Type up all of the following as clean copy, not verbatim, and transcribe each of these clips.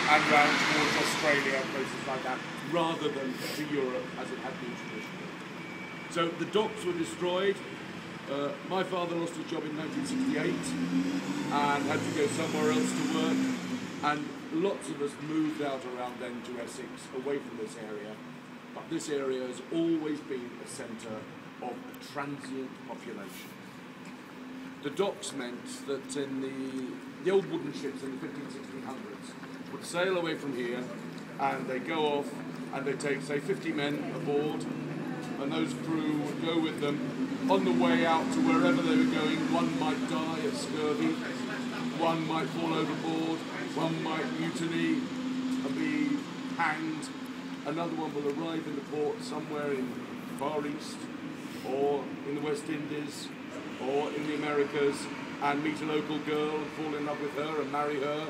and round towards Australia and places like that, rather than to Europe as it had been traditionally. So the docks were destroyed. My father lost his job in 1968 and had to go somewhere else to work, and lots of us moved out around then to Essex, away from this area. But this area has always been a centre of a transient population. The docks meant that in the old wooden ships in the 1600s would sail away from here, and they go off and they take, say, 50 men aboard, and those crew would go with them. On the way out to wherever they were going, one might die of scurvy, one might fall overboard, one might mutiny and be hanged, another one will arrive in the port somewhere in the Far East or in the West Indies or in the Americas and meet a local girl and fall in love with her and marry her.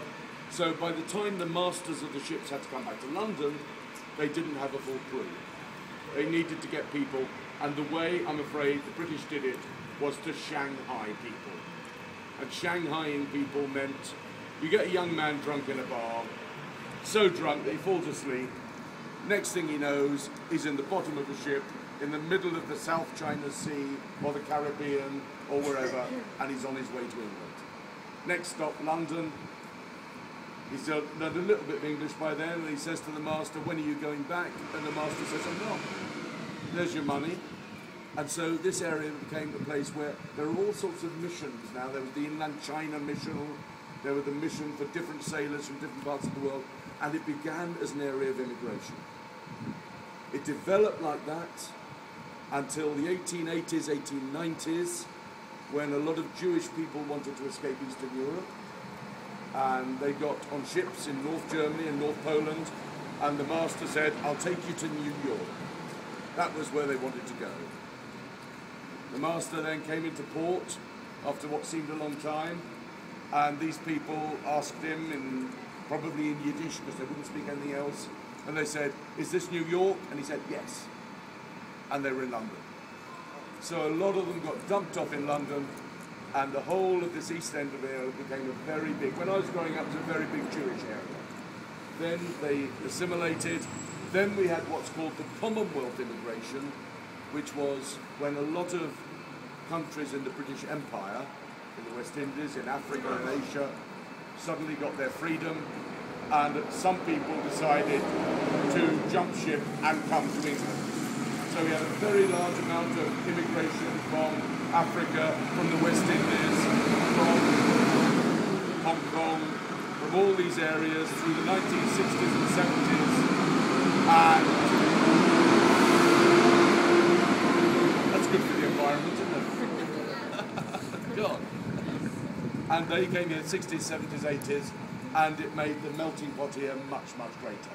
So by the time the masters of the ships had to come back to London, they didn't have a full crew. They needed to get people, and the way, I'm afraid, the British did it was to Shanghai people. And Shanghaiing people meant you get a young man drunk in a bar, so drunk that he falls asleep. Next thing he knows, he's in the bottom of the ship, in the middle of the South China Sea or the Caribbean or wherever, and he's on his way to England. Next stop, London. He's learned a little bit of English by then, and he says to the master, "When are you going back?" And the master says, "I'm not. There's your money." And so this area became a place where there are all sorts of missions now. There was the Inland China mission, there was the mission for different sailors from different parts of the world, and it began as an area of immigration. It developed like that until the 1880s, 1890s, when a lot of Jewish people wanted to escape Eastern Europe. And they got on ships in North Germany and North Poland, and the master said, "I'll take you to New York." That was where they wanted to go. The master then came into port after what seemed a long time, and these people asked him, probably in Yiddish because they wouldn't speak anything else, and they said, "Is this New York?" And he said, "Yes." And they were in London. So a lot of them got dumped off in London, and the whole of this east end of it became a very big, when I was growing up, it was a very big Jewish area. Then they assimilated. Then we had what's called the Commonwealth immigration, which was when a lot of countries in the British Empire, in the West Indies, in Africa and Asia, suddenly got their freedom, and some people decided to jump ship and come to England. So we had a very large amount of immigration from Africa, from the West Indies, from Hong Kong, from all these areas through the 1960s and 70s, and that's good for the environment, isn't it? God. And they came here in the 60s, 70s, 80s, and it made the melting pot here much, much greater.